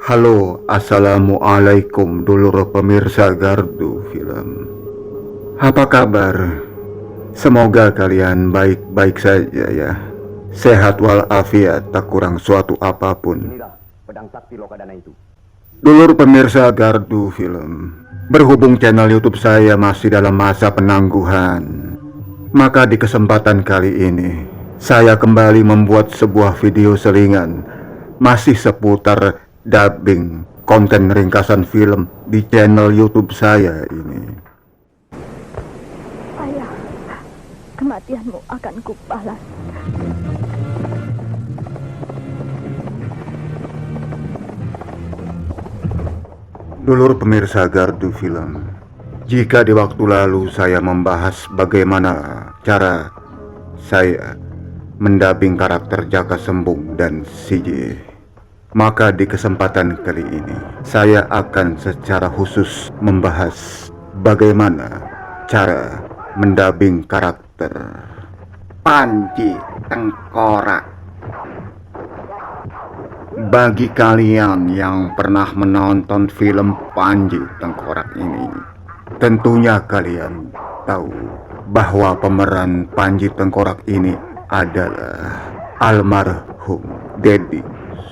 Halo, assalamualaikum dulur pemirsa Gardu Film. Apa kabar? Semoga kalian baik-baik saja ya. Sehat walafiat, tak kurang suatu apapun. Inilah pedang sakti Lokadana itu. Dulur pemirsa Gardu Film, berhubung channel YouTube saya masih dalam masa penangguhan, maka di kesempatan kali ini saya kembali membuat sebuah video selingan masih seputar dubbing konten ringkasan film di channel YouTube saya ini. Ayah, kematianmu akan kubalas. Dulur pemirsa Gardu Film, jika di waktu lalu saya membahas bagaimana cara saya mendubbing karakter Jaka Sembung dan CJ, maka di kesempatan kali ini saya akan secara khusus membahas bagaimana cara mendubbing karakter Panji Tengkorak. Bagi kalian yang pernah menonton film Panji Tengkorak ini, tentunya kalian tahu bahwa pemeran Panji Tengkorak ini adalah almarhum Deddy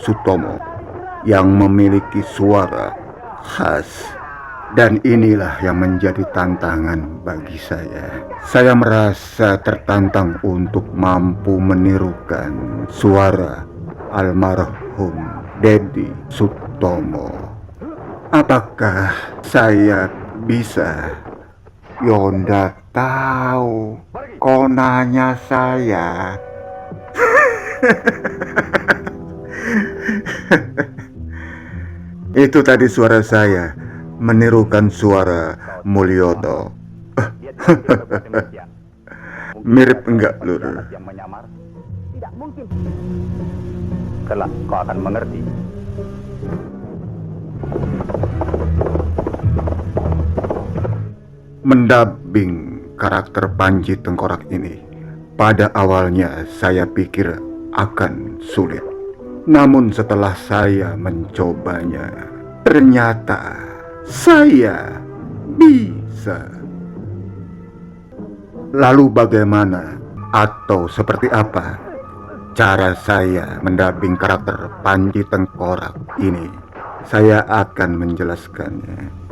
Sutomo yang memiliki suara khas. Dan inilah yang menjadi tantangan bagi saya. Saya merasa tertantang untuk mampu menirukan suara almarhum Deddy Sutomo. Apakah saya bisa? Yonda tahu, konanya saya. Itu tadi suara saya menirukan suara Mulyoto. Mirip enggak, Lur? Yang menyamar tidak mungkin. Kelak kau akan mengerti. Mendubbing karakter Panji Tengkorak ini pada awalnya saya pikir akan sulit. Namun setelah saya mencobanya, ternyata saya bisa. Lalu bagaimana atau seperti apa cara saya mendubbing karakter Panji Tengkorak ini? Saya akan menjelaskannya.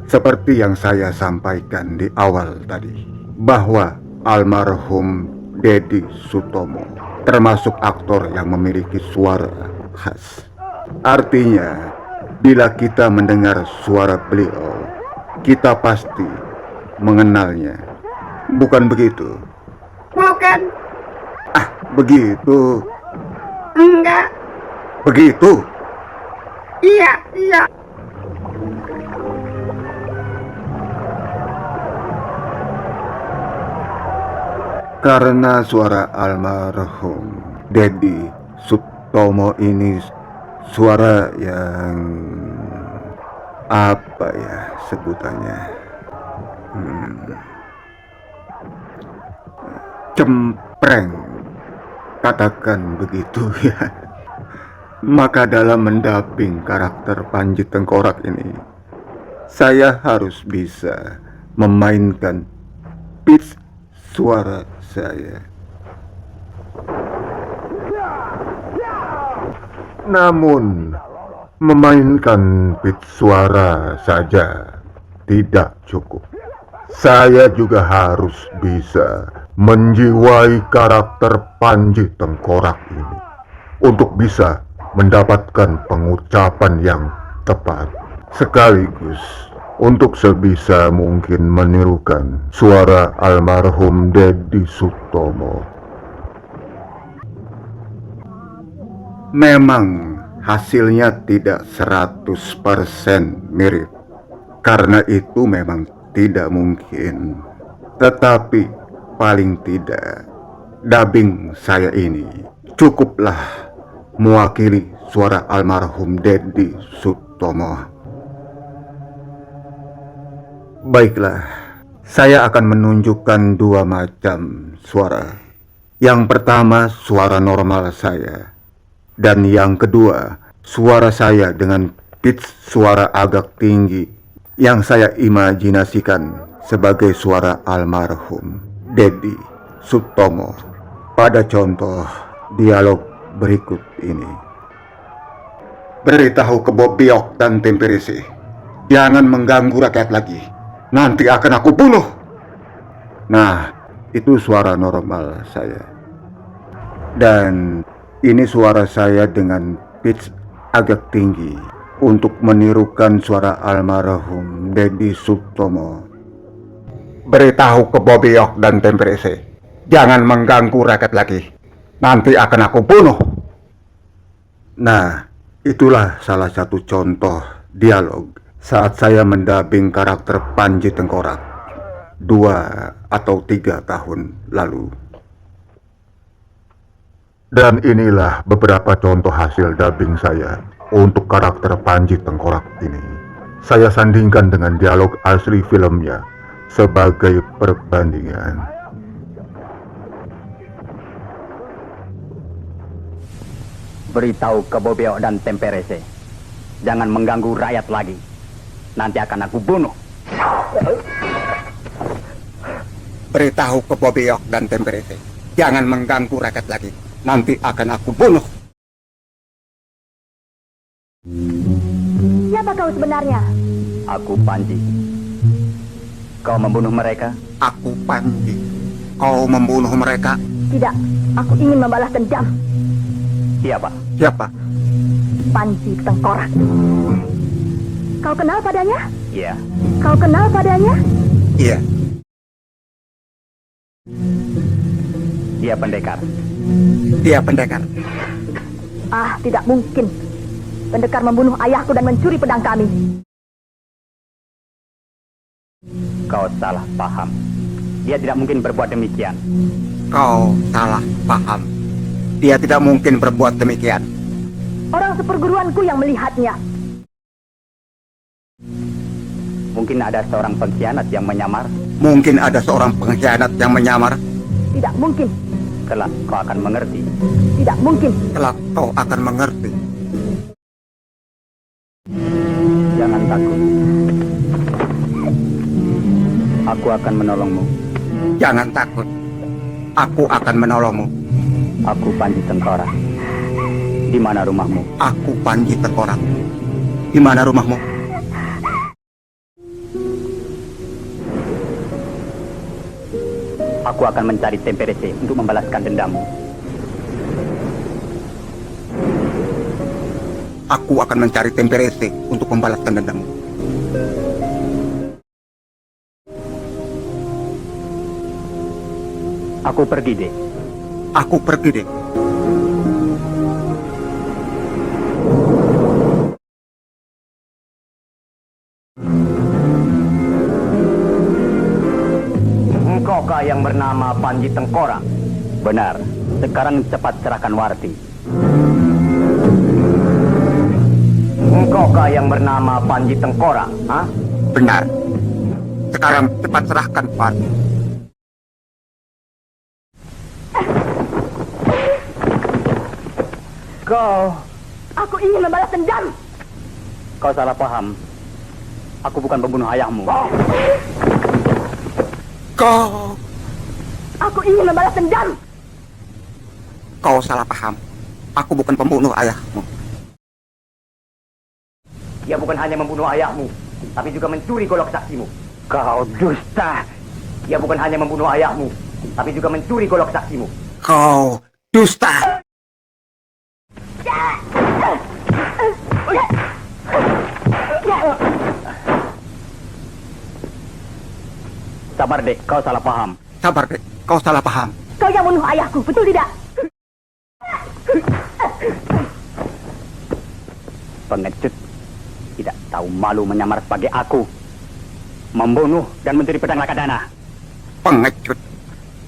Seperti yang saya sampaikan di awal tadi, bahwa almarhum Deddy Sutomo termasuk aktor yang memiliki suara khas. Artinya, bila kita mendengar suara beliau, kita pasti mengenalnya. Bukan begitu? Bukan. Ah, begitu. Enggak. Begitu. Iya. Karena suara almarhum Deddy Sutomo ini suara yang apa ya sebutannya, cempreng, katakan begitu ya. Maka dalam mendubbing karakter Panji Tengkorak ini, saya harus bisa memainkan pitch suara saya. Namun memainkan pitch suara saja tidak cukup. Saya juga harus bisa menjiwai karakter Panji Tengkorak ini untuk bisa mendapatkan pengucapan yang tepat, sekaligus untuk sebisa mungkin menirukan suara almarhum Deddy Sutomo. Memang hasilnya tidak 100% mirip, karena itu memang tidak mungkin. Tetapi paling tidak dubbing saya ini cukuplah mewakili suara almarhum Deddy Sutomo. Baiklah, saya akan menunjukkan dua macam suara. Yang pertama, suara normal saya. Dan yang kedua, suara saya dengan pitch suara agak tinggi yang saya imajinasikan sebagai suara almarhum Dedi Sutomo pada contoh dialog berikut ini. Beritahu ke Bobiok dan Temperisi, jangan mengganggu rakyat lagi. Nanti akan aku bunuh. Nah, itu suara normal saya. Dan ini suara saya dengan pitch agak tinggi untuk menirukan suara almarhum Dedi Sutomo. Beritahu ke Bobiok dan Temperisi, jangan mengganggu rakyat lagi. Nanti akan aku bunuh. Nah, itulah salah satu contoh dialog saat saya mendabing karakter Panji Tengkorak 2 atau 3 tahun lalu. Dan inilah beberapa contoh hasil dubbing saya untuk karakter Panji Tengkorak ini. Saya sandingkan dengan dialog asli filmnya sebagai perbandingan. Beritahu ke Bobiok dan Temperese, jangan mengganggu rakyat lagi. Nanti akan aku bunuh. Beritahu ke Bobiok dan Temperese, jangan mengganggu rakyat lagi. Nanti akan aku bunuh. Siapa kau sebenarnya? Aku Panji. Kau membunuh mereka? Aku Panji. Kau membunuh mereka? Tidak, aku ingin membalas dendam. Siapa? Siapa? Panji Tengkorak. Kau kenal padanya? Iya. Kau kenal padanya? Iya. Dia pendekar. Dia pendekar. Ah, tidak mungkin. Pendekar membunuh ayahku dan mencuri pedang kami. Kau salah paham. Dia tidak mungkin berbuat demikian. Kau salah paham. Dia tidak mungkin berbuat demikian. Orang seperguruanku yang melihatnya. Mungkin ada seorang pengkhianat yang menyamar. Mungkin ada seorang pengkhianat yang menyamar. Tidak mungkin. Kelak kau akan mengerti. Tidak mungkin. Kelak kau akan mengerti. Jangan takut. Aku akan menolongmu. Jangan takut. Aku akan menolongmu. Aku Panji Tengkorak. Di mana rumahmu? Aku Panji Tengkorak. Di mana rumahmu? Aku akan mencari Temperese untuk membalaskan dendammu. Aku akan mencari Temperese untuk membalaskan dendammu. Aku pergi, deh. Aku pergi, deh. Engkaukah yang bernama Panji Tengkorak? Benar. Sekarang cepat serahkan Warti. Engkaukah yang bernama Panji Tengkorak? Hah? Benar. Sekarang cepat serahkan Warti. Kau Aku ingin membalas dendam. salah paham. Aku bukan pembunuh ayahmu. Kau Aku ingin membalas dendam. salah paham. Aku bukan pembunuh ayahmu. Dia bukan hanya membunuh ayahmu, tapi juga mencuri golok saksimu. Kau dusta. Dia bukan hanya membunuh ayahmu, tapi juga mencuri golok saksimu. Kau dusta. Sabar, Dek. Kau salah paham. Sabar, dek. Kau salah paham. Kau yang bunuh ayahku, betul tidak? Pengecut. Tidak tahu malu menyamar sebagai aku. Membunuh dan mencuri pedang Lakadana. Pengecut.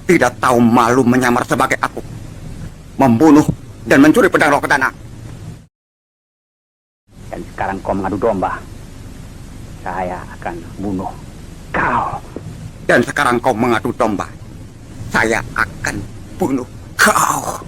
Tidak tahu malu menyamar sebagai aku. Membunuh dan mencuri pedang Lakadana. Dan sekarang kau mengadu domba. Saya akan bunuh kau. Dan sekarang kau mengadu domba. Saya akan bunuh kau.